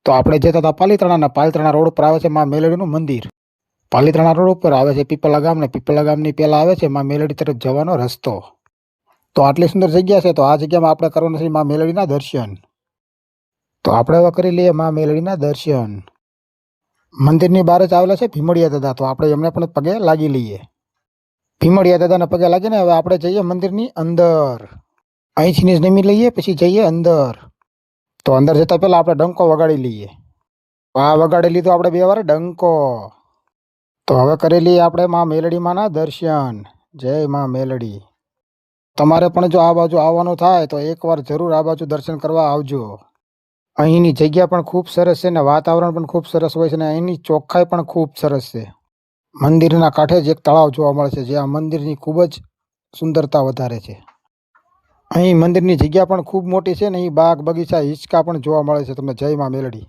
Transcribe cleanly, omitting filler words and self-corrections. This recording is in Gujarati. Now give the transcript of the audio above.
તો આપણે જતા હતા પાલીતાણાના પાલીતાણા રોડ ઉપર આવે છે માં મેલડીનું મંદિર. પાલીતાણા રોડ ઉપર આવે છે પીપલા ગામ, ને પીપલા ગામની પહેલા આવે છે માં મેલડી તરફ જવાનો રસ્તો. તો આટલી સુંદર જગ્યા છે, તો આ જગ્યામાં આપણે કરવાના છે માં મેલડીના દર્શન. તો આપણે હવે કરી લઈએ માં મેલડીના દર્શન. મંદિરની બહાર જ આવેલા છે ભીમડિયા દાદા, તો આપણે એમને પણ પગે લાગી લઈએ. ભીમડિયા દાદાના પગે લાગીને હવે આપણે જઈએ મંદિરની અંદર. અહીંથી જ નમી લઈએ, પછી જઈએ અંદર. તો અંદર જતા પહેલા આપણે ડંકો વગાડી લઈએ. આ વગાડી લીધો આપણે 2 વાર ડંકો. તો હવે કરી લઈએ આપણે માં મેલડી માના દર્શન. જય માં મેલડી. તમારે પણ જો આ બાજુ આવવાનું થાય તો એકવાર જરૂર આ બાજુ દર્શન કરવા આવજો. અહીંની જગ્યા પણ ખૂબ સરસ છે, ને વાતાવરણ પણ ખૂબ સરસ હોય છે, ને અહીંની ચોખ્ખાઈ પણ ખૂબ સરસ છે. મંદિરના કાંઠે જ એક તળાવ જોવા મળે છે, જે આ મંદિરની ખૂબ જ સુંદરતા વધારે છે. અહીં મંદિરની જગ્યા પણ ખૂબ મોટી છે, ને અહીં બાગ બગીચા હિંચકા પણ જોવા મળે છે તમને. જય માં મેલડી.